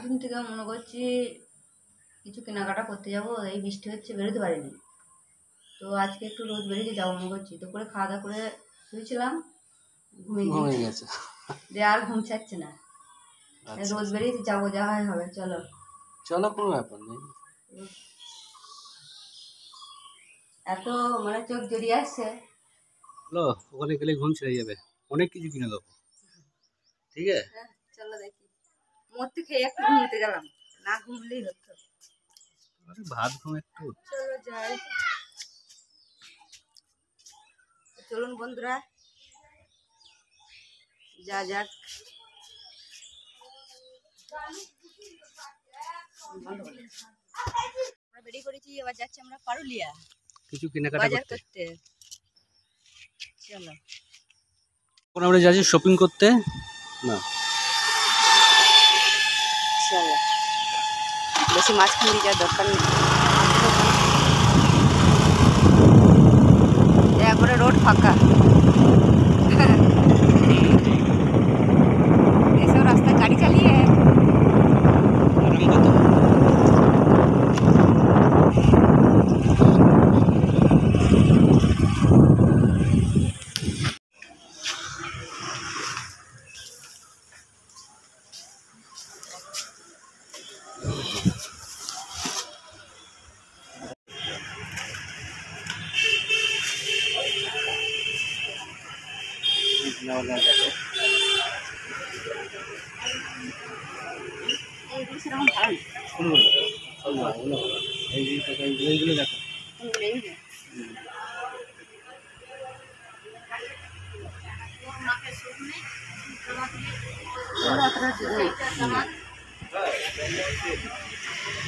দিন থেকে মনে করছি কিছু কেনাকাটা করতে যাব, এই বৃষ্টি হচ্ছে বেরোতে পারিনি। তো আজকে একটু রোদ বেরিয়ে যাবো মনে করছি। দুপুরে খাওয়া দাওয়া করে শুয়েছিলাম, ঘুমিয়ে গেছে, দিয়ে আর ঘুম ছাড়ছে না। রোদ বেরিয়ে যাবো, যা হয় হবে, চলো চলো, কোনো ব্যাপার নেই। এত মানে চোখ জড়িয়ে আসছে। চলো, ওখানে গেলে ঘুম ছেড়ে যাবে, অনেক কিছু কিনে দেবো। ঠিক আছে, চলো দেখি। মরতে খেয়ে একটু ঘুমতে গেলাম, না ঘুমলেই হতো। ভাত ঘুম একটু। চলো যাই, চলুন বন্ধুরা, যা যাক। আমরা বেরিয়ে পড়েছি, এবার যাচ্ছি আমরা পারুলিয়া কিছু কেনাকাটা করতে। চলো, এখন আমরা যাচ্ছি শপিং করতে। না চলো, বেশি মাঝখান দিয়ে যাওয়ার দরকার নেই, একবারে রোড ফাঁকা। এসব রাস্তায় গাড়ি চালিয়ে এইগুলো দেখো।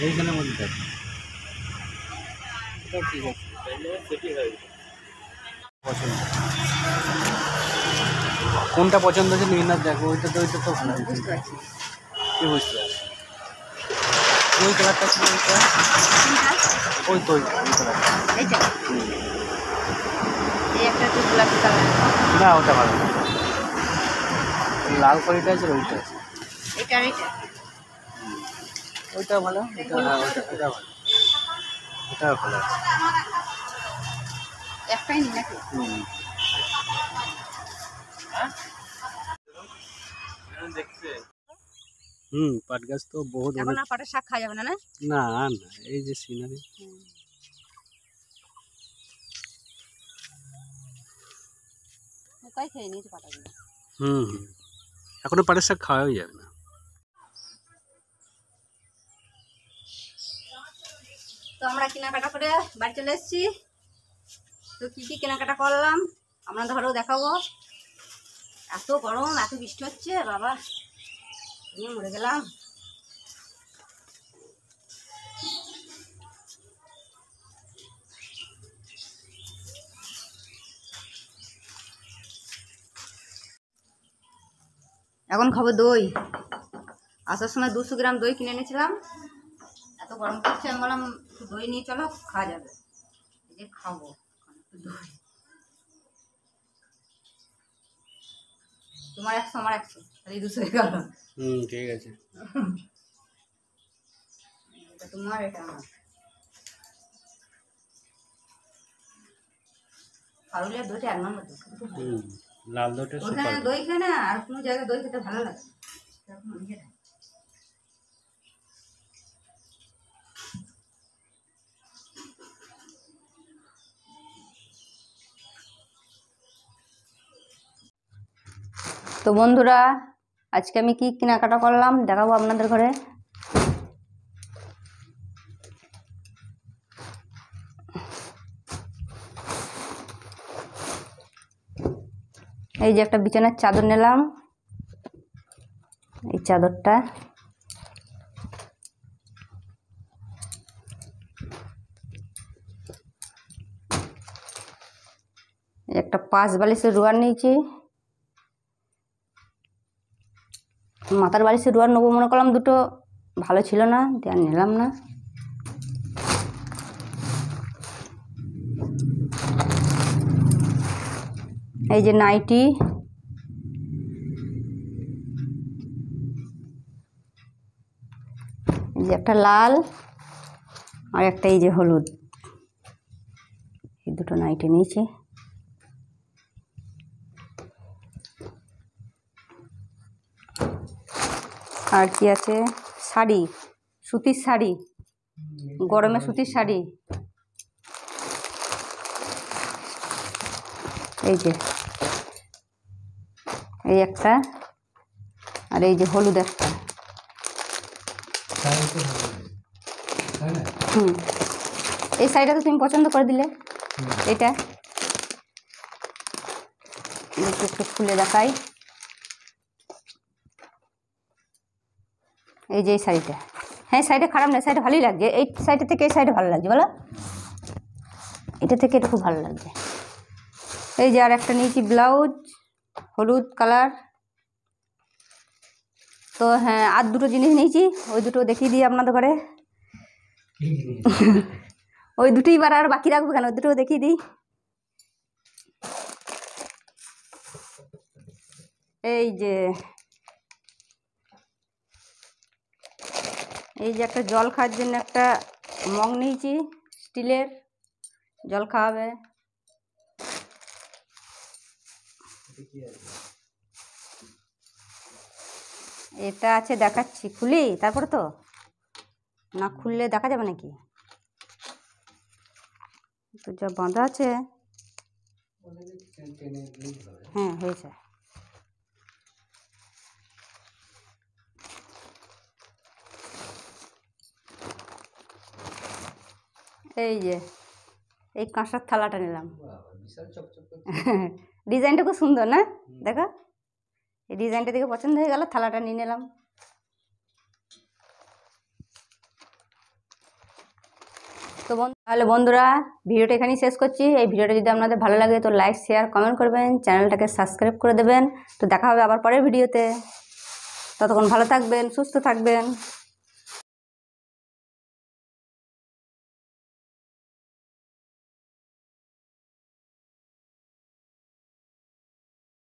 এইখানে মধ্যে দেখো, ঠিক আছে। কোনটা পছন্দ হচ্ছে নিয়ে না, দেখো ওইটা তো ভালো হয়েছে। বুঝতে পারছি, কি বুঝতে পারছি? ওই কালারটা ছিল, ওই তো ওই কালারটা। এইটা এই একটা গোলাপি কালার। না, ওটা ভালো না, লাল কলিটা আছে, ওইটা আছে। এটা আর এটা, ওইটা ভালো, ওইটা ভালো, ওটা ভালো আছে। একটাই নি নাকি? পাট গাছ তো বহুত। এখন আর পাটের শাক খাওয়া যাবে না? না না না, এই যে সিনারি। ওটাই খেয়ে নিয়েছি পাটাগুলো। এখনো পাটের শাক খাওয়াই যাবে না। তো আমরা কেনাকাটা করে বাড়ি চলে এসেছি। তো কি কি কেনাকাটা করলাম আপনাদের ঘরেও দেখাবো। এত গরম, এত বৃষ্টি হচ্ছে, বাবা মরে গেলাম। এখন খাবো দই। আসার সময় 200 গ্রাম দই কিনে এনেছিলাম। এত গরম করছে, আমি বললাম দই নিয়ে চলো, খাওয়া যাবে। এই যে খাবো দই। তোমার 100 আমার 100, তাহলে 200 হয়ে গেল। ঠিক আছে, এটা তোমার, এটা আমার। পারুলিয়া দইটা 1 নম্বর দই। লাল দইটা ওখানে দই খায় না, আর কোনো জায়গায় দই খেতে ভালো লাগে। তো বন্ধুরা, আজকে আমি কি কেনাকাটা করলাম দেখাবো আপনাদের ঘরে। এই যে একটা বিছানার চাদর নিলাম, এই চাদরটা। একটা 5 বালিশের রোয়ার নিয়েছি। মাথার বালিশের রোয়ার নেবো মনে করলাম, দুটো ভালো ছিল না, দিয়ে নিলাম না। এই যে নাইটি, এই যে একটা লাল আর একটা এই যে হলুদ, এই দুটো নাইটি নিয়েছি। আর কি আছে, শাড়ি, সুতির শাড়ি, গরমে সুতির শাড়ি, এই যে এই একটা, আর এই যে হলুদ একটা। এই শাড়িটা তো তুমি পছন্দ করে দিলে, এটা একটু খুলে দেখাই। এই যে এই শাড়িটা, হ্যাঁ শাড়িটা খারাপ না, শাড়িটা ভালোই লাগছে। এই শাড়িটা থেকে এই শাড়িটা ভালো লাগছে বলো, এটা থেকে এটা খুব ভালো লাগছে। এই যে আর একটা নিয়েছি ব্লাউজ, হলুদ কালার। তো হ্যাঁ, আর দুটো জিনিস নিয়েছি, ওই দুটো দেখিয়ে দিই আপনাদের ঘরে। ওই দুটোই বার আর বাকি রাখবো কেন, ওই দুটো দেখিয়ে দিই। এই যে একটা জল খাওয়ার জন্য একটা মগ নিয়েছি, স্টিলের, জল খাওয়াবে। এটা আছে, দেখাচ্ছি, খুলি তারপরে, তো না খুললে দেখা যাবে নাকি, তো যা বাঁধা আছে। হ্যাঁ হয়েছে। এই যে এই কাঁসার থালাটা নিলাম, ডিজাইনটা খুব সুন্দর না, দেখো এই ডিজাইনটা দেখে পছন্দ হয়ে গেল, থালাটা নিয়ে নিলাম। তো তাহলে বন্ধুরা, ভিডিওটা এখানেই শেষ করছি। এই ভিডিওটা যদি আপনাদের ভালো লাগে তো লাইক শেয়ার কমেন্ট করবেন, চ্যানেলটাকে সাবস্ক্রাইব করে দেবেন। তো দেখা হবে আবার পরের ভিডিওতে, ততক্ষণ ভালো থাকবেন, সুস্থ থাকবেন।